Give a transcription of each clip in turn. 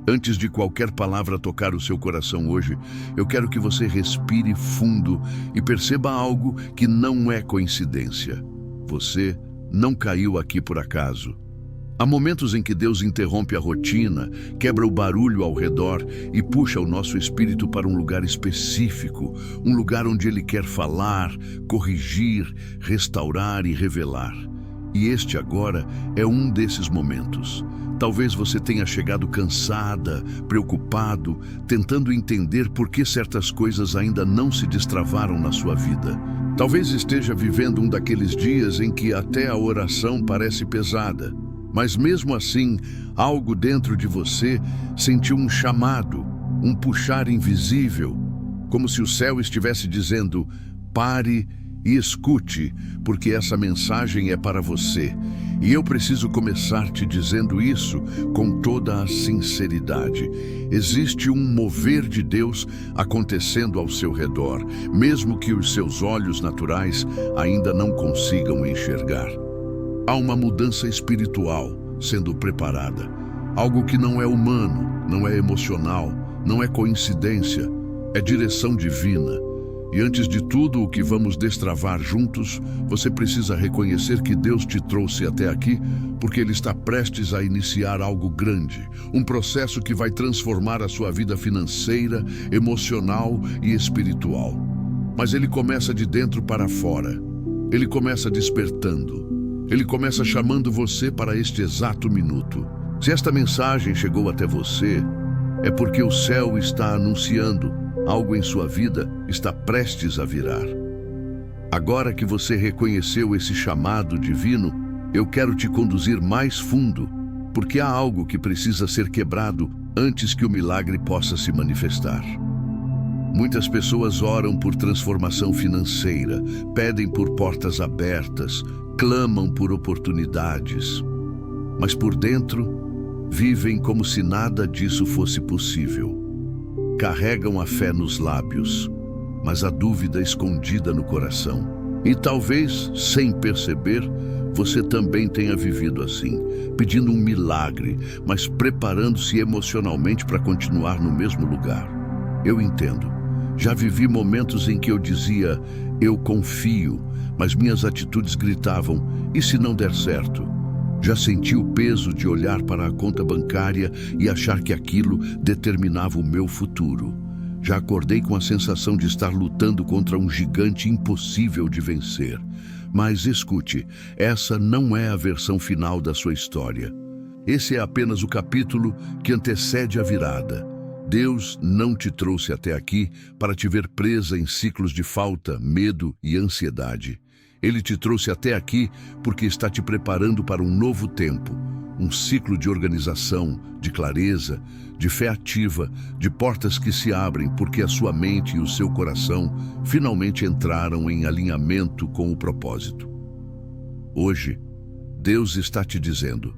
Antes de qualquer palavra tocar o seu coração hoje, eu quero que você respire fundo e perceba algo que não é coincidência. Você não caiu aqui por acaso. Há momentos em que Deus interrompe a rotina, quebra o barulho ao redor e puxa o nosso espírito para um lugar específico, um lugar onde Ele quer falar, corrigir, restaurar e revelar. E este agora é um desses momentos. Talvez você tenha chegado cansada, preocupado, tentando entender por que certas coisas ainda não se destravaram na sua vida. Talvez esteja vivendo um daqueles dias em que até a oração parece pesada. Mas mesmo assim, algo dentro de você sentiu um chamado, um puxar invisível, como se o céu estivesse dizendo: pare e escute, porque essa mensagem é para você. E eu preciso começar te dizendo isso com toda a sinceridade. Existe um mover de Deus acontecendo ao seu redor, mesmo que os seus olhos naturais ainda não consigam enxergar. Há uma mudança espiritual sendo preparada. Algo que não é humano, não é emocional, não é coincidência, é direção divina. E antes de tudo o que vamos destravar juntos, você precisa reconhecer que Deus te trouxe até aqui porque Ele está prestes a iniciar algo grande, um processo que vai transformar a sua vida financeira, emocional e espiritual. Mas Ele começa de dentro para fora. Ele começa despertando. Ele começa chamando você para este exato minuto. Se esta mensagem chegou até você, é porque o céu está anunciando algo em sua vida está prestes a virar. Agora que você reconheceu esse chamado divino, eu quero te conduzir mais fundo, porque há algo que precisa ser quebrado antes que o milagre possa se manifestar. Muitas pessoas oram por transformação financeira, pedem por portas abertas, clamam por oportunidades, mas por dentro vivem como se nada disso fosse possível. Carregam a fé nos lábios, mas a dúvida escondida no coração. E talvez, sem perceber, você também tenha vivido assim, pedindo um milagre, mas preparando-se emocionalmente para continuar no mesmo lugar. Eu entendo. Já vivi momentos em que eu dizia, eu confio, mas minhas atitudes gritavam, e se não der certo? Já senti o peso de olhar para a conta bancária e achar que aquilo determinava o meu futuro. Já acordei com a sensação de estar lutando contra um gigante impossível de vencer. Mas escute, essa não é a versão final da sua história. Esse é apenas o capítulo que antecede a virada. Deus não te trouxe até aqui para te ver presa em ciclos de falta, medo e ansiedade. Ele te trouxe até aqui porque está te preparando para um novo tempo, um ciclo de organização, de clareza, de fé ativa, de portas que se abrem porque a sua mente e o seu coração finalmente entraram em alinhamento com o propósito. Hoje, Deus está te dizendo,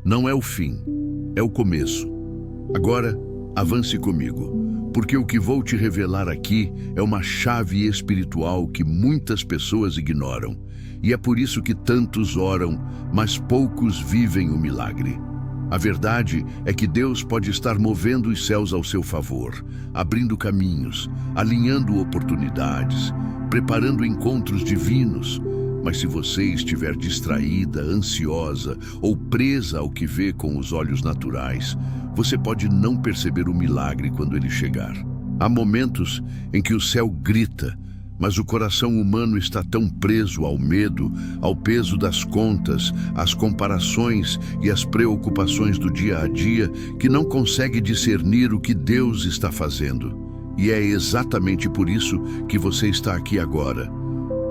não é o fim, é o começo. Agora, avance comigo. Porque o que vou te revelar aqui é uma chave espiritual que muitas pessoas ignoram. E é por isso que tantos oram, mas poucos vivem o milagre. A verdade é que Deus pode estar movendo os céus ao seu favor, abrindo caminhos, alinhando oportunidades, preparando encontros divinos. Mas se você estiver distraída, ansiosa ou presa ao que vê com os olhos naturais, você pode não perceber o milagre quando ele chegar. Há momentos em que o céu grita, mas o coração humano está tão preso ao medo, ao peso das contas, às comparações e às preocupações do dia a dia, que não consegue discernir o que Deus está fazendo. E é exatamente por isso que você está aqui agora.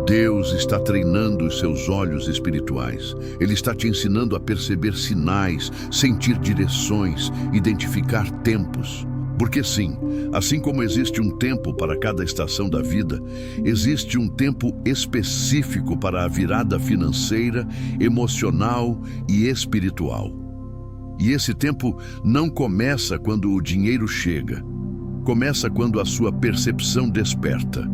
Deus está treinando os seus olhos espirituais. Ele está te ensinando a perceber sinais, sentir direções, identificar tempos. Porque sim, assim como existe um tempo para cada estação da vida, existe um tempo específico para a virada financeira, emocional e espiritual. E esse tempo não começa quando o dinheiro chega. Começa quando a sua percepção desperta.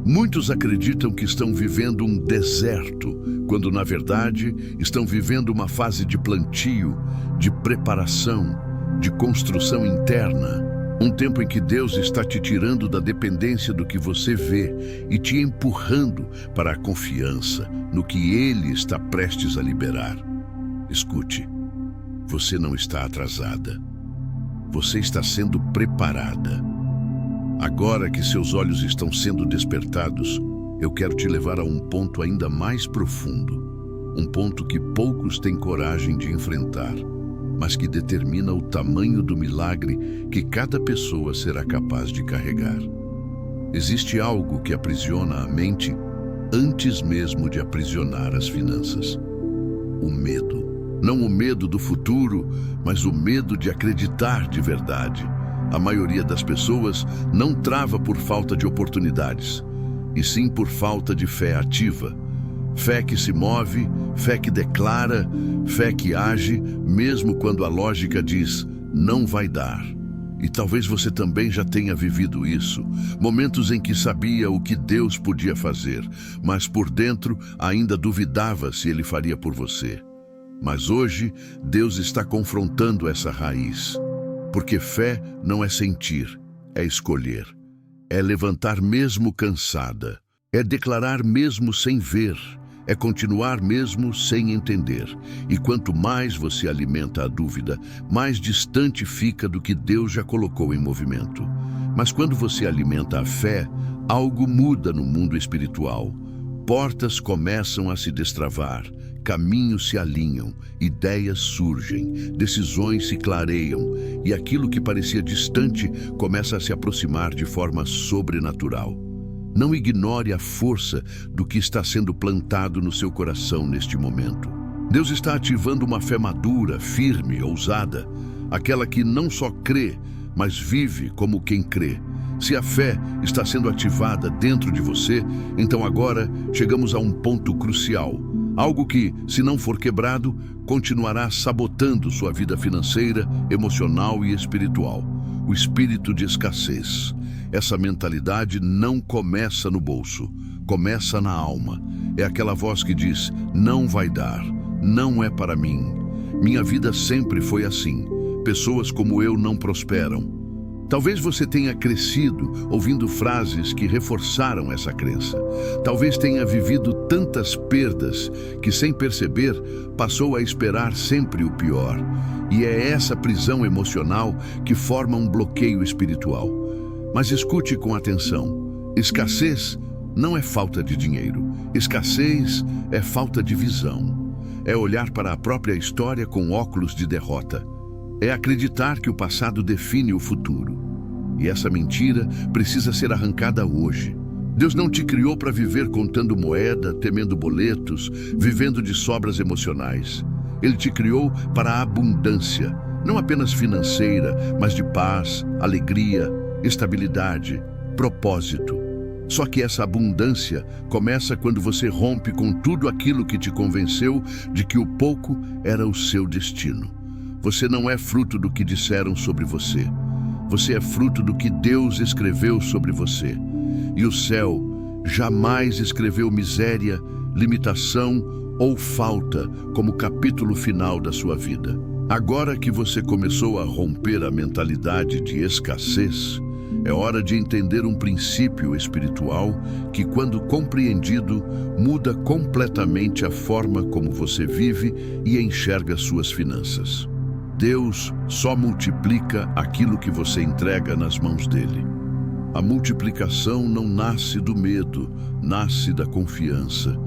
Muitos acreditam que estão vivendo um deserto, quando na verdade estão vivendo uma fase de plantio, de preparação, de construção interna. Um tempo em que Deus está te tirando da dependência do que você vê e te empurrando para a confiança no que Ele está prestes a liberar. Escute, você não está atrasada. Você está sendo preparada. Agora que seus olhos estão sendo despertados, eu quero te levar a um ponto ainda mais profundo. Um ponto que poucos têm coragem de enfrentar, mas que determina o tamanho do milagre que cada pessoa será capaz de carregar. Existe algo que aprisiona a mente antes mesmo de aprisionar as finanças. O medo. Não o medo do futuro, mas o medo de acreditar de verdade. A maioria das pessoas não trava por falta de oportunidades, e sim por falta de fé ativa. Fé que se move, fé que declara, fé que age, mesmo quando a lógica diz, não vai dar. E talvez você também já tenha vivido isso. Momentos em que sabia o que Deus podia fazer, mas por dentro ainda duvidava se Ele faria por você. Mas hoje, Deus está confrontando essa raiz. Porque fé não é sentir, é escolher. É levantar mesmo cansada. É declarar mesmo sem ver. É continuar mesmo sem entender. E quanto mais você alimenta a dúvida, mais distante fica do que Deus já colocou em movimento. Mas quando você alimenta a fé, algo muda no mundo espiritual. Portas começam a se destravar, caminhos se alinham, ideias surgem, decisões se clareiam, e aquilo que parecia distante começa a se aproximar de forma sobrenatural. Não ignore a força do que está sendo plantado no seu coração neste momento. Deus está ativando uma fé madura, firme, ousada, aquela que não só crê, mas vive como quem crê. Se a fé está sendo ativada dentro de você, então agora chegamos a um ponto crucial. Algo que, se não for quebrado, continuará sabotando sua vida financeira, emocional e espiritual. O espírito de escassez. Essa mentalidade não começa no bolso, começa na alma. É aquela voz que diz, não vai dar, não é para mim. Minha vida sempre foi assim. Pessoas como eu não prosperam. Talvez você tenha crescido ouvindo frases que reforçaram essa crença. Talvez tenha vivido tantas perdas que, sem perceber, passou a esperar sempre o pior. E é essa prisão emocional que forma um bloqueio espiritual. Mas escute com atenção. Escassez não é falta de dinheiro. Escassez é falta de visão. É olhar para a própria história com óculos de derrota. É acreditar que o passado define o futuro. E essa mentira precisa ser arrancada hoje. Deus não te criou para viver contando moeda, temendo boletos, vivendo de sobras emocionais. Ele te criou para a abundância, não apenas financeira, mas de paz, alegria, estabilidade, propósito. Só que essa abundância começa quando você rompe com tudo aquilo que te convenceu de que o pouco era o seu destino. Você não é fruto do que disseram sobre você. Você é fruto do que Deus escreveu sobre você. E o céu jamais escreveu miséria, limitação ou falta como capítulo final da sua vida. Agora que você começou a romper a mentalidade de escassez, é hora de entender um princípio espiritual que, quando compreendido, muda completamente a forma como você vive e enxerga suas finanças. Deus só multiplica aquilo que você entrega nas mãos dele. A multiplicação não nasce do medo, nasce da confiança.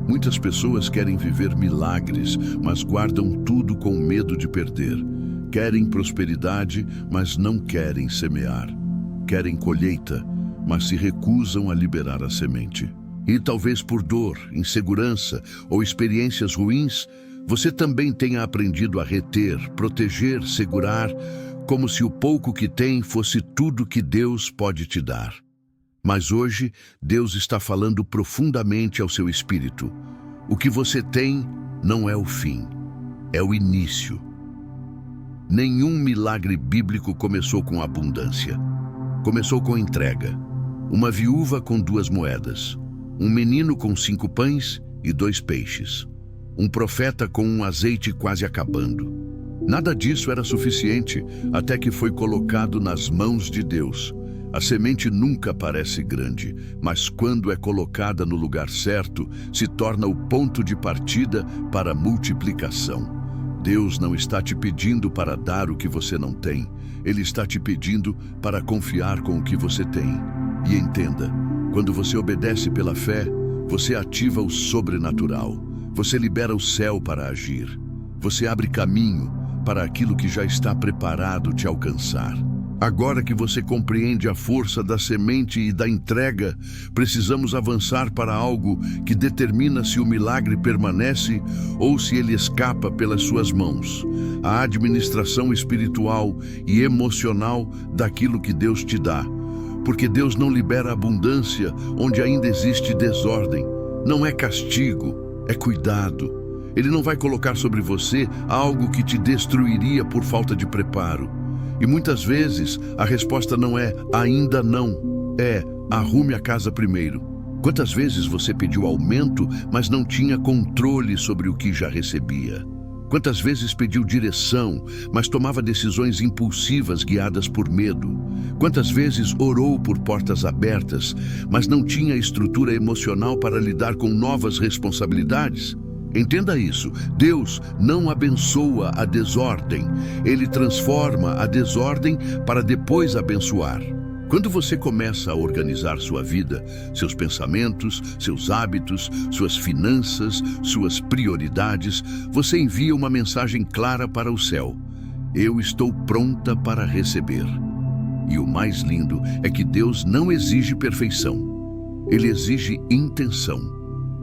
Muitas pessoas querem viver milagres, mas guardam tudo com medo de perder. Querem prosperidade, mas não querem semear. Querem colheita, mas se recusam a liberar a semente. E talvez por dor, insegurança ou experiências ruins, você também tenha aprendido a reter, proteger, segurar, como se o pouco que tem fosse tudo que Deus pode te dar. Mas hoje, Deus está falando profundamente ao seu espírito. O que você tem não é o fim, é o início. Nenhum milagre bíblico começou com abundância. Começou com entrega. Uma viúva com 2 moedas, um menino com 5 pães e 2 peixes. Um profeta com um azeite quase acabando. Nada disso era suficiente até que foi colocado nas mãos de Deus. A semente nunca parece grande, mas quando é colocada no lugar certo, se torna o ponto de partida para a multiplicação. Deus não está te pedindo para dar o que você não tem. Ele está te pedindo para confiar com o que você tem. E entenda, quando você obedece pela fé, você ativa o sobrenatural. Você libera o céu para agir. Você abre caminho para aquilo que já está preparado te alcançar. Agora que você compreende a força da semente e da entrega, precisamos avançar para algo que determina se o milagre permanece ou se ele escapa pelas suas mãos. A administração espiritual e emocional daquilo que Deus te dá. Porque Deus não libera abundância onde ainda existe desordem. Não é castigo, é cuidado. Ele não vai colocar sobre você algo que te destruiria por falta de preparo. E muitas vezes a resposta não é ainda não, é arrume a casa primeiro. Quantas vezes você pediu aumento, mas não tinha controle sobre o que já recebia? Quantas vezes pediu direção, mas tomava decisões impulsivas guiadas por medo? Quantas vezes orou por portas abertas, mas não tinha estrutura emocional para lidar com novas responsabilidades? Entenda isso, Deus não abençoa a desordem, Ele transforma a desordem para depois abençoar. Quando você começa a organizar sua vida, seus pensamentos, seus hábitos, suas finanças, suas prioridades, você envia uma mensagem clara para o céu. Eu estou pronta para receber. E o mais lindo é que Deus não exige perfeição. Ele exige intenção.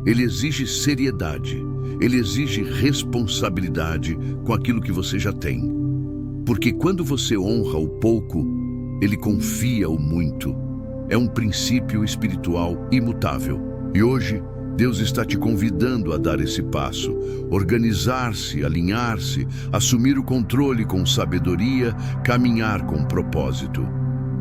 Ele exige seriedade. Ele exige responsabilidade com aquilo que você já tem. Porque quando você honra o pouco, Ele confia o muito. É um princípio espiritual imutável. E hoje, Deus está te convidando a dar esse passo, organizar-se, alinhar-se, assumir o controle com sabedoria, caminhar com propósito.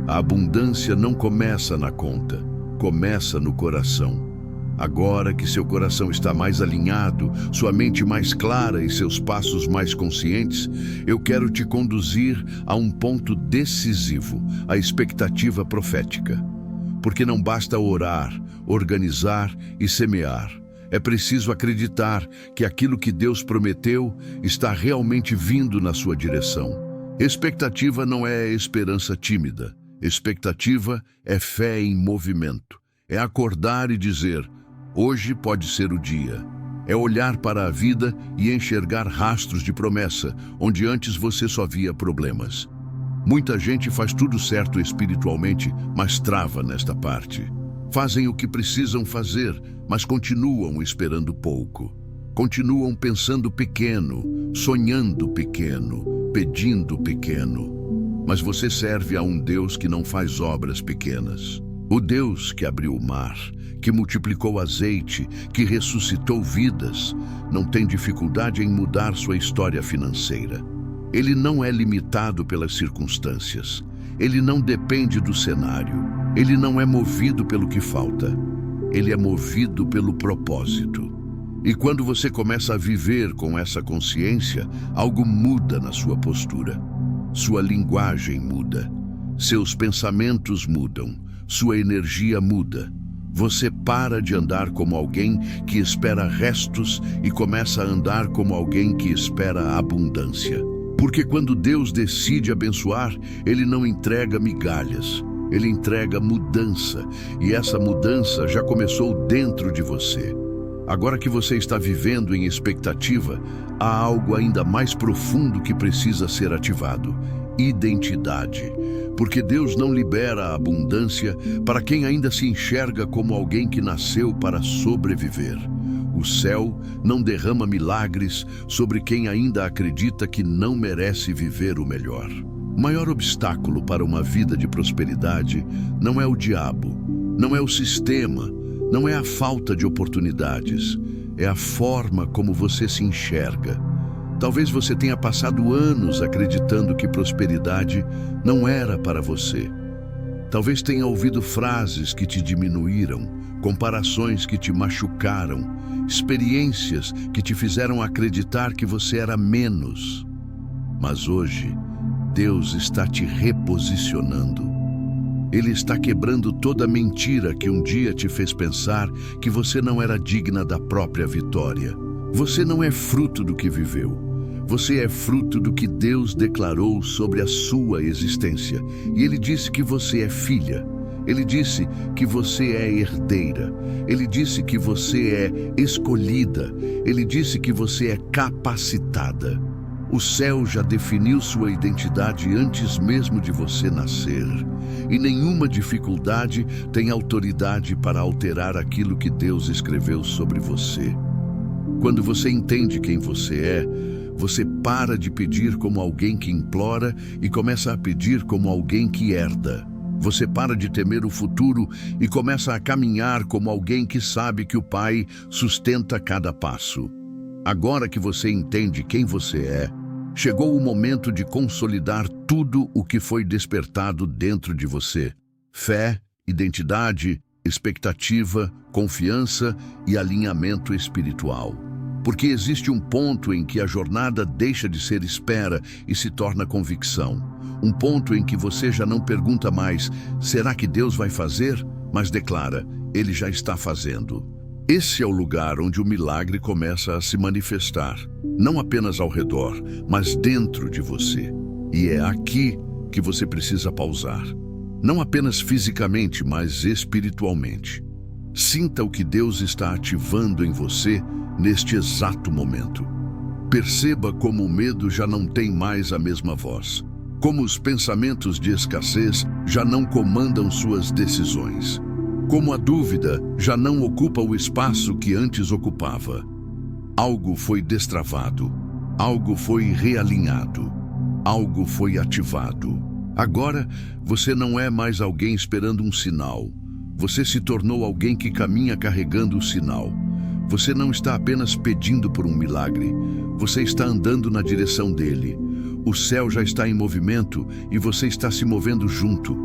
A abundância não começa na conta, começa no coração. Agora que seu coração está mais alinhado, sua mente mais clara e seus passos mais conscientes, eu quero te conduzir a um ponto decisivo, a expectativa profética. Porque não basta orar, organizar e semear. É preciso acreditar que aquilo que Deus prometeu está realmente vindo na sua direção. Expectativa não é esperança tímida. Expectativa é fé em movimento. É acordar e dizer: hoje pode ser o dia. É olhar para a vida e enxergar rastros de promessa, onde antes você só via problemas. Muita gente faz tudo certo espiritualmente, mas trava nesta parte. Fazem o que precisam fazer, mas continuam esperando pouco. Continuam pensando pequeno, sonhando pequeno, pedindo pequeno. Mas você serve a um Deus que não faz obras pequenas. O Deus que abriu o mar, que multiplicou azeite, que ressuscitou vidas, não tem dificuldade em mudar sua história financeira. Ele não é limitado pelas circunstâncias. Ele não depende do cenário. Ele não é movido pelo que falta. Ele é movido pelo propósito. E quando você começa a viver com essa consciência, algo muda na sua postura. Sua linguagem muda. Seus pensamentos mudam. Sua energia muda. Você para de andar como alguém que espera restos e começa a andar como alguém que espera abundância. Porque quando Deus decide abençoar, Ele não entrega migalhas, Ele entrega mudança. E essa mudança já começou dentro de você. Agora que você está vivendo em expectativa, há algo ainda mais profundo que precisa ser ativado: identidade. Porque Deus não libera a abundância para quem ainda se enxerga como alguém que nasceu para sobreviver. O céu não derrama milagres sobre quem ainda acredita que não merece viver o melhor. O maior obstáculo para uma vida de prosperidade não é o diabo, não é o sistema, não é a falta de oportunidades, é a forma como você se enxerga. Talvez você tenha passado anos acreditando que prosperidade não era para você. Talvez tenha ouvido frases que te diminuíram, comparações que te machucaram, experiências que te fizeram acreditar que você era menos. Mas hoje, Deus está te reposicionando. Ele está quebrando toda mentira que um dia te fez pensar que você não era digna da própria vitória. Você não é fruto do que viveu. Você é fruto do que Deus declarou sobre a sua existência. E Ele disse que você é filha. Ele disse que você é herdeira. Ele disse que você é escolhida. Ele disse que você é capacitada. O céu já definiu sua identidade antes mesmo de você nascer. E nenhuma dificuldade tem autoridade para alterar aquilo que Deus escreveu sobre você. Quando você entende quem você é, você para de pedir como alguém que implora e começa a pedir como alguém que herda. Você para de temer o futuro e começa a caminhar como alguém que sabe que o Pai sustenta cada passo. Agora que você entende quem você é, chegou o momento de consolidar tudo o que foi despertado dentro de você. Fé, identidade, expectativa, confiança e alinhamento espiritual. Porque existe um ponto em que a jornada deixa de ser espera e se torna convicção. Um ponto em que você já não pergunta mais, será que Deus vai fazer? Mas declara, Ele já está fazendo. Esse é o lugar onde o milagre começa a se manifestar. Não apenas ao redor, mas dentro de você. E é aqui que você precisa pausar. Não apenas fisicamente, mas espiritualmente. Sinta o que Deus está ativando em você neste exato momento. Perceba como o medo já não tem mais a mesma voz. Como os pensamentos de escassez já não comandam suas decisões. Como a dúvida já não ocupa o espaço que antes ocupava. Algo foi destravado. Algo foi realinhado. Algo foi ativado. Agora, você não é mais alguém esperando um sinal. Você se tornou alguém que caminha carregando o sinal. Você não está apenas pedindo por um milagre. Você está andando na direção dele. O céu já está em movimento e você está se movendo junto.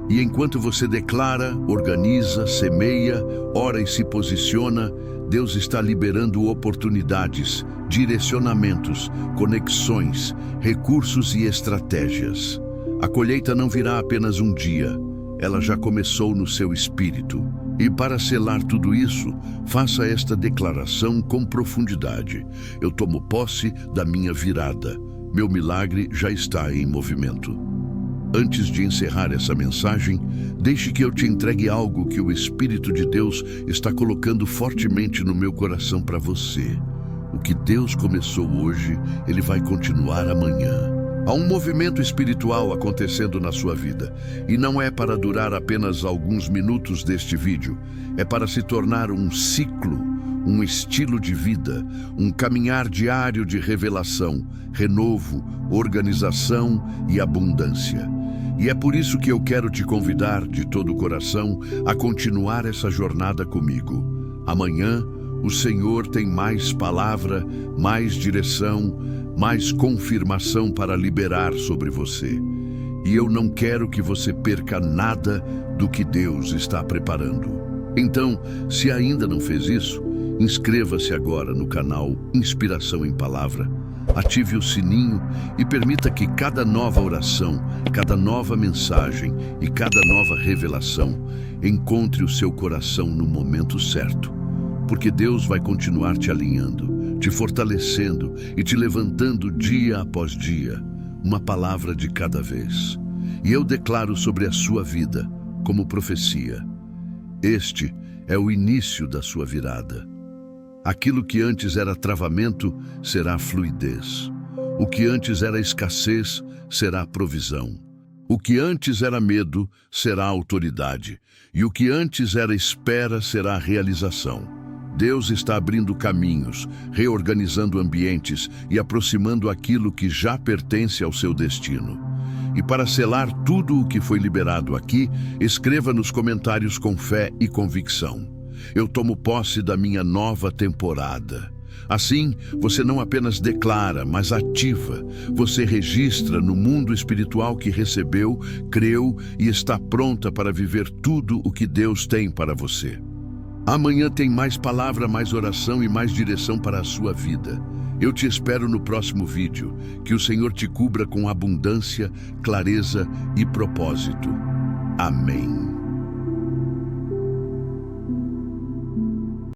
E enquanto você declara, organiza, semeia, ora e se posiciona, Deus está liberando oportunidades, direcionamentos, conexões, recursos e estratégias. A colheita não virá apenas um dia, ela já começou no seu espírito. E para selar tudo isso, faça esta declaração com profundidade. Eu tomo posse da minha virada. Meu milagre já está em movimento. Antes de encerrar essa mensagem, deixe que eu te entregue algo que o Espírito de Deus está colocando fortemente no meu coração para você. O que Deus começou hoje, Ele vai continuar amanhã. Há um movimento espiritual acontecendo na sua vida, e não é para durar apenas alguns minutos deste vídeo, é para se tornar um ciclo, um estilo de vida, um caminhar diário de revelação, renovo, organização e abundância. E é por isso que eu quero te convidar de todo o coração a continuar essa jornada comigo. Amanhã, o Senhor tem mais palavra, mais direção, mais confirmação para liberar sobre você. E eu não quero que você perca nada do que Deus está preparando. Então, se ainda não fez isso, inscreva-se agora no canal Inspiração em Palavra, ative o sininho e permita que cada nova oração, cada nova mensagem e cada nova revelação encontre o seu coração no momento certo. Porque Deus vai continuar te alinhando, te fortalecendo e te levantando dia após dia, uma palavra de cada vez. E eu declaro sobre a sua vida, como profecia, este é o início da sua virada. Aquilo que antes era travamento será fluidez. O que antes era escassez será provisão. O que antes era medo será autoridade. E o que antes era espera será realização. Deus está abrindo caminhos, reorganizando ambientes e aproximando aquilo que já pertence ao seu destino. E para selar tudo o que foi liberado aqui, escreva nos comentários com fé e convicção. Eu tomo posse da minha nova temporada. Assim, você não apenas declara, mas ativa. Você registra no mundo espiritual que recebeu, creu e está pronta para viver tudo o que Deus tem para você. Amanhã tem mais palavra, mais oração e mais direção para a sua vida. Eu te espero no próximo vídeo. Que o Senhor te cubra com abundância, clareza e propósito. Amém.